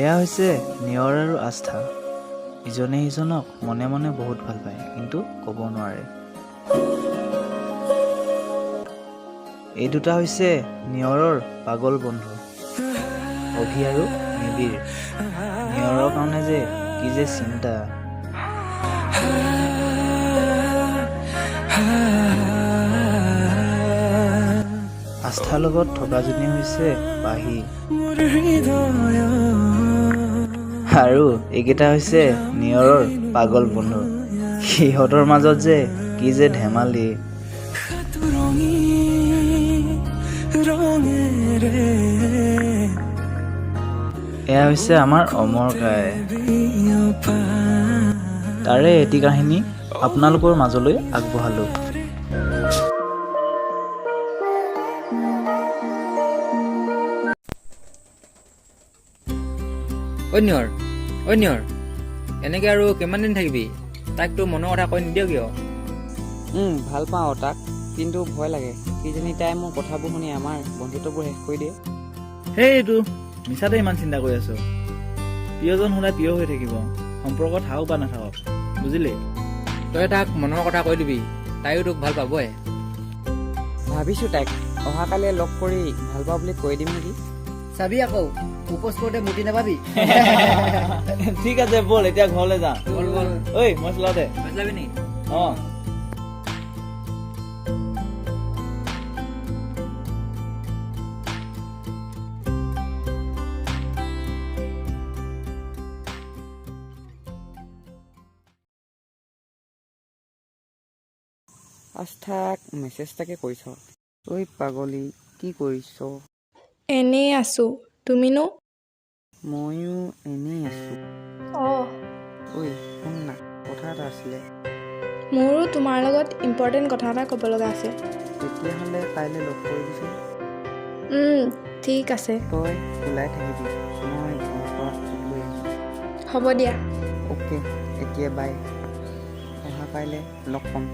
এয়া হৈছে নিয়ৰ আৰু আস্থা। ইজনে সিজনক মনে মনে বহুত ভাল পায়, কিন্তু ক'ব নোৱাৰে। এই দুটা হৈছে নিয়ৰৰ পাগল বন্ধু, অভি আৰু নিবিৰ। নিয়ৰৰ কাৰণে যে কি যে চিন্তা। আস্থাৰ লগত থকাজনী হৈছে পাহি, আৰু এইকেইটা হৈছে নিয়ৰৰ পাগল বন্ধু। সিহঁতৰ মাজত যে কি যে ধেমালি। এয়া হৈছে আমাৰ অমৰ গাই। তাৰে এটি কাহিনী আপোনালোকৰ মাজলৈ আগবঢ়ালো। অন্যৰ এনেকে আৰু কিমান দিন থাকিবি? তাকতো মনৰ কথা কৈ নিদিয় কিয়? ভাল পাওঁ তাক, কিন্তু ভয় লাগে কিজানি তাই মোৰ কথাবোৰ শুনি আমাৰ বন্ধুত্ববোৰ শেষ কৰি দিয়ে। সেই এইটো মিছাতে ইমান চিন্তা কৰি আছো। প্ৰিয়জন সদায় প্ৰিয় হৈ থাকিব, সম্পৰ্কত থাকক বা নাথাকক, বুজিলি? তই তাক মনৰ কথা কৈ দিবি, তাইও তোক ভাল পাবই। ভাবিছো তাইক অহাকালি লগ কৰি ভাল পাওঁ বুলি কৈ দিম নেকি। চাবি আকৌ উপোস কৰোঁতে মূৰ্তি নাপাবি। ঠিক আছে, ব'ল এতিয়া ঘৰলৈ যাওঁ। ঐ মই চলাও দে। যাবি নি? অঁ আস্থাক মেছেজ তাকে কৰিছ। ঐ পাগলী, কি কৰিছ? এনেই আছো, তুমিনো? ময়ো এনেই আছো। অঁ, ঐ শুন না, কথা এটা আছিলে। মোৰো তোমাৰ লগত ইম্পৰ্টেণ্ট কথা এটা ক'ব লগা আছে। তেতিয়াহ'লে কাইলৈ লগ কৰিবিচোন। ঠিক আছে, তই ওলাই থাকিবি, মই ঘৰৰ পৰা লৈ আহিম। হ'ব দিয়া। অ'কে, এতিয়া বাই। অহা কাইলৈ লগ পাম।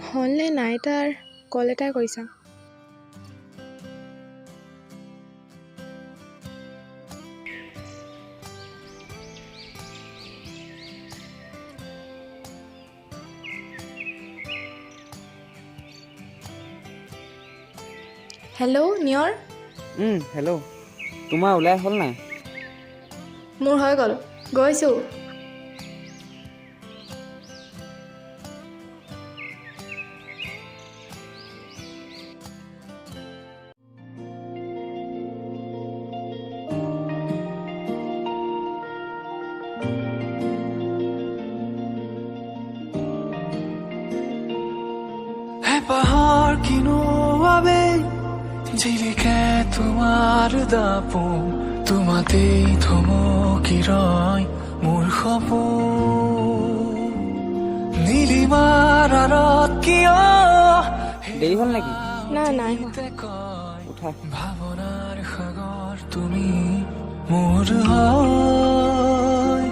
হ'লনে নাই তাৰ কল এটা কৰিছা? হেল্ল' নিয়ৰ। হেল্ল', তোমাৰ ওলাই হ'ল নাই? মোৰ হৈ গ'ল, গৈছোঁ। পাহাড় কিনোয়াবে জিলিকে তোমাৰ দাপোন, তোমাতেই থমকি ৰয় মোৰ সপোন। নীলিমাৰ আঁৰত কিয় দেৰি হ'ল নেকি? নাই উঠা। ভাৱনাৰ সাগৰ তুমি মোৰ হয়।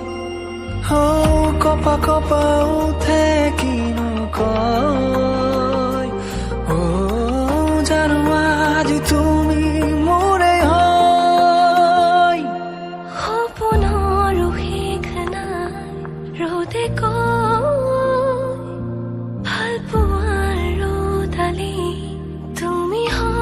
কপা কপা উঠে কিনো কয়, জানো আজি তুমি মোৰে হয়। সপোনৰ শেষ নাই, ৰ'দে কয় ভাল পোৱাৰ ৰ'দালি তুমি হয়।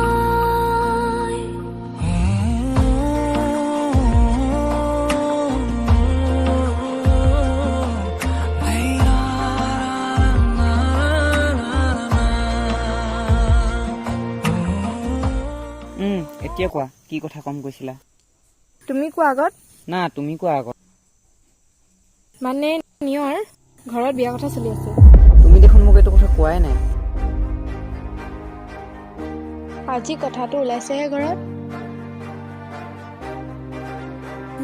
এতিয়া কোৱা, কি কথা কম কৈছিলা? তুমি কোৱা আগত। না, তুমি কোৱা আগত। মানে নিয়ৰ, ঘৰত বিয়া কথা চলি আছে। তুমি দেখোন মোক এইটো কথা কোৱাই নাই। আজি কথাটো ওলাইছেহে ঘৰত।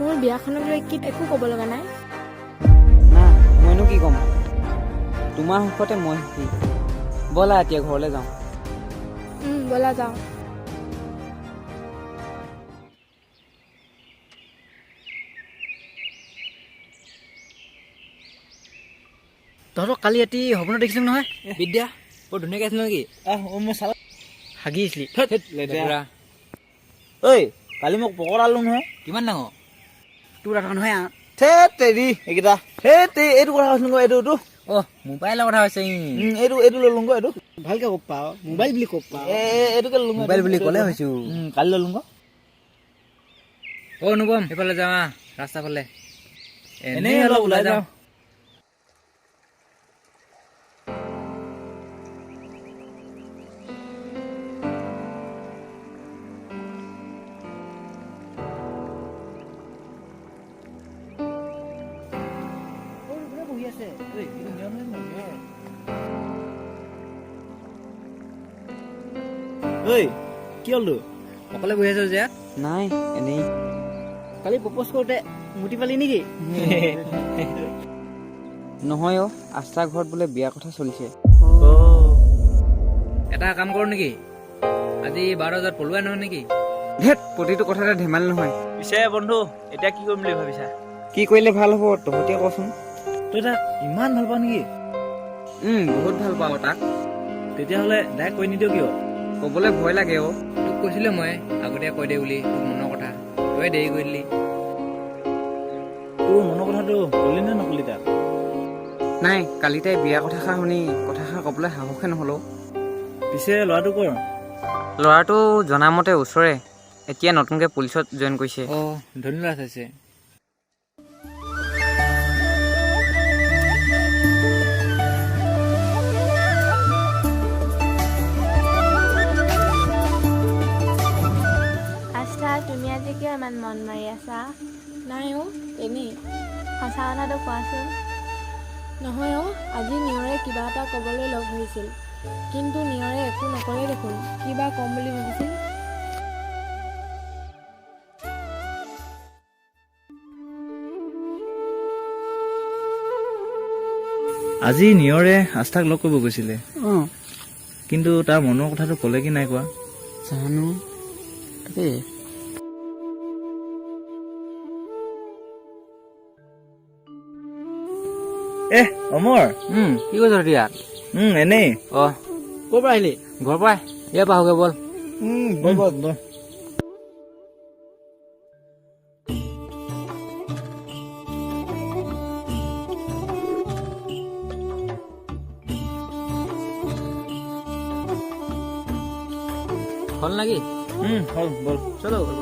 মোৰ বিয়াখনক লৈ একো ক'ব লগা নাই। না মইনো কি ক'ম, তোমাৰ সুখতে মই সুখী। ব'লা এতিয়া ঘৰলৈ যাওঁ। ব'লা যাওঁ। তহঁতক কালি ৰাতি সপোনত দেখিছিলোঁ নহয় বিদ্যা, বৰ ধুনীয়াকৈ আছিল নেকি? মই চালা হাগিছিলি লেতেৰা। ঐ কালি মোক পকৰা আলো নহয়। কিমান ডাঙৰ? তোৰ এটা নহয় থেত তেৰি এইকেইটা এইটো কথা কৈছিলো এইটো অ' মোবাইলৰ কথা হৈছে এইটো ললো এইটো ভালকে ক'ব পাৰ, মোবাইল বুলি ক'ব পাৰ। এইটোকে ললো মোবাইল বুলি ক'লে হৈছো। কালি ললো অ' অনুপম সেইফালে যাওঁ ৰাস্তা ফালে এনেই অলপ ওলাই যাওঁ। ঐ কি হ'ল অকলে বহি আছো যে? নাই এনেই। কালি প্ৰপ'জ কৰোঁতে মুটি পালি নেকি? নহয় অ', আস্থা ঘৰত বোলে বিয়াৰ কথা চলিছে। এটা কাম কৰোঁ নেকি, আজি 12 বজাত পলোৱাই নহয় নেকি? ধেত প্ৰতিটো কথাতে ধেমালি নহয়। পিছে বন্ধু এতিয়া কি কৰিম বুলি ভাবিছা? কি কৰিলে ভাল হ'ব তহঁতে কচোন। তই তাক ইমান ভাল পাৱ নেকি? বহুত ভাল পাওঁ তাক। তেতিয়াহ'লে ডাইৰেক্ট কৈ নিদিয় কিয়? ক'বলৈ ভয় লাগে অ'। তোক কৈছিলোঁ মই আগতীয়া কৈ দে বুলি, তোৰ মনৰ কথা, তই দেৰি কৰি দিলি। তোৰ মনৰ কথাটো ক'লি নে নকলি তাক? নাই কালি তাই বিয়াৰ কথাষাৰ শুনি কথাষাৰ ক'বলৈ সাহসে নহ'ল। পিছে ল'ৰাটো কৰ? ল'ৰাটো জনামতে ওচৰে, এতিয়া নতুনকৈ পুলিচত জইন কৰিছে। অ' ধন্যবাদ হৈছে। আস্থা, তুমি আজি কিয় ইমান মন মাৰি আছা? নাই এনেই। সঁচা কথাটো কোৱাচোন। নহয় আজি নিয়ৰে কিবা এটা ক'বলৈ লগ ধৰিছিল, কিন্তু নিয়ৰে একো নকৰে দেখোন। কিবা ক'ম বুলি ভাবিছিল। আজি নিয়ৰে আস্থাক লগ কৰিব গৈছিলে, কিন্তু তাৰ মনৰ কথাটো ক'লে কি নাই কোৱা? জানো দেই। অমৰ কি কৈছ এতিয়া? এনেই। অ' ক'ৰ পৰা আহিলি? ঘৰৰ পৰা। ইয়াৰ পৰা আহোগৈ ব'ল। বল হ'ল নেকি? হ'ল বল। চলো ব'ল।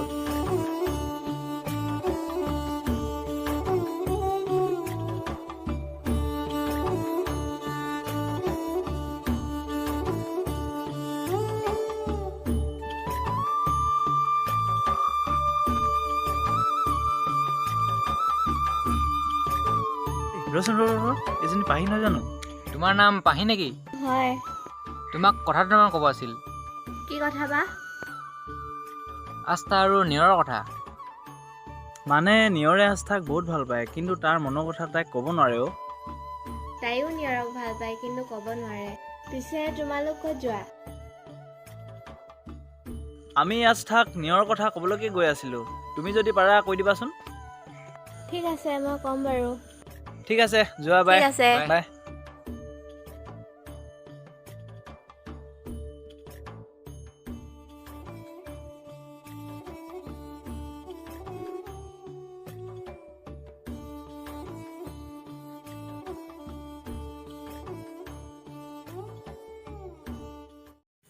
ৰচোন এজনী পাহি নহয় জানো? তোমাৰ নাম পাহি নেকি? হয়। তোমাক কথা দুটামান ক'ব আছিল। কি কথা বা? আস্থা আৰু নিয়ৰৰ কথা। মানে নিয়ৰে আস্থাক বহুত ভাল পায়, কিন্তু তাৰ মনৰ কথা তাইক ক'ব নোৱাৰে। তাইও নিয়ৰক ভাল পায়, কিন্তু ক'ব নোৱাৰে। পিছে তোমালোক ক'ত যোৱা? আমি আস্থাক নিয়ৰৰ কথা ক'বলৈকে গৈ আছিলো। তুমি যদি পাৰা কৈ দিবাচোন। ঠিক আছে, মই ক'ম বাৰু। ঠিক আছে, যোৱা বাই। ঠিক আছে। বাই।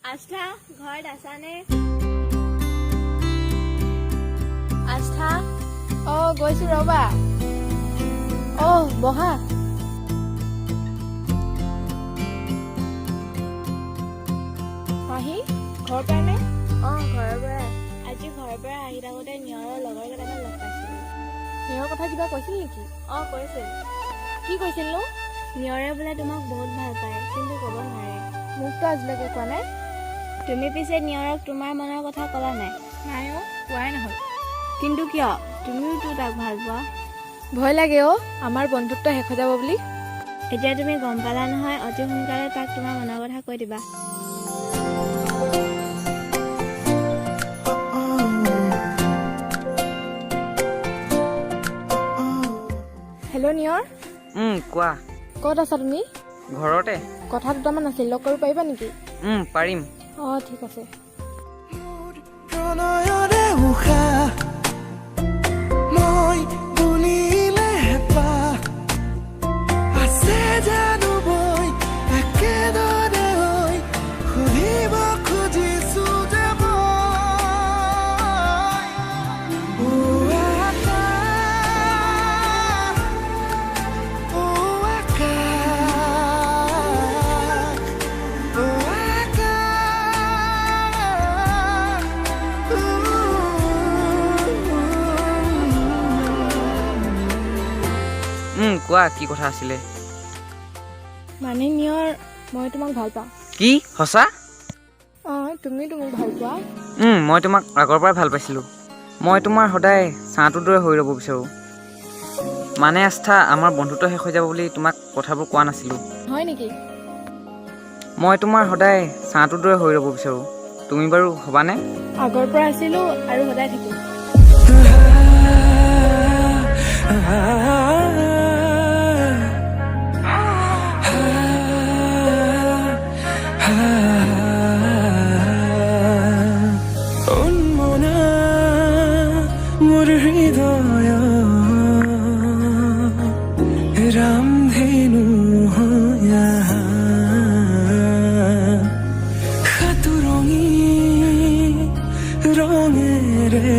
আস্থা, ঘৰত আছানে? আস্থা, গৈছো ৰ'বা। বহা। পাহি ঘৰ পৰা নে? ঘৰৰ পৰা। আজি ঘৰৰ পৰা আহি থাকোঁতে নিয়ৰৰ লগৰ কেইটামান লগ পাইছিলোঁ। নিয়ৰৰ কথা কিবা কৈছিল নেকি? কৈছিল। কি কৈছিলনো? নিয়ৰে বোলে তোমাক বহুত ভাল পায়, কিন্তু ক'ব নোৱাৰে। মোকতো আজিলৈকে কোৱা নাই। তুমি পিছে নিয়ৰক তোমাৰ মনৰ কথা ক'লা নাই? নাই কোৱাই নহ'ল। কিন্তু কিয় তুমিওতো তাক ভাল পোৱা। ভয় লাগে অ' আমাৰ বন্ধুত্ব শেষ হৈ যাব বুলি। এতিয়া তুমি গম পালা নহয়, অতি সোনকালে তাক তোমাৰ মনৰ কথা কৈ দিবা। হেল্ল' নিয়ৰ, কোৱা। ক'ত আছা তুমি? ঘৰতে। কথা দুটামান আছিল, লগ কৰিব পাৰিবা নেকি? পাৰিম। অঁ ঠিক আছে। প্ৰণয়ৰে উশাহ মই বুলিলে হেঁপাহ আছে জানো বৈ একেদৰে হৈ সুধিব খুজিছো যে কোৱা, কি কথা আছিলে? মানে নিয়ৰ, মই তোমাক ভাল পাওঁ। কি সঁচা? অঁ তুমিতো মোক ভাল পোৱা। মই তোমাক আগৰ পৰাই ভাল পাইছিলোঁ। মই তোমাৰ সদায় ছাঁটোৰ দৰে হৈ ৰ'ব বিচাৰোঁ। মানে আস্থা, আমাৰ বন্ধুত্ব শেষ হৈ যাব বুলি তোমাক কথাবোৰ কোৱা নাছিলোঁ। হয় নেকি? মই তোমাৰ সদায় ছাঁটোৰ দৰে হৈ ৰ'ব বিচাৰোঁ। তুমি বাৰু হ'বানে? আগৰ পৰা আছিলোঁ আৰু সদায় থাকিম। উন্মনা মোৰ হৃদয় ৰামধেনু সাতুৰঙী ৰঙেৰে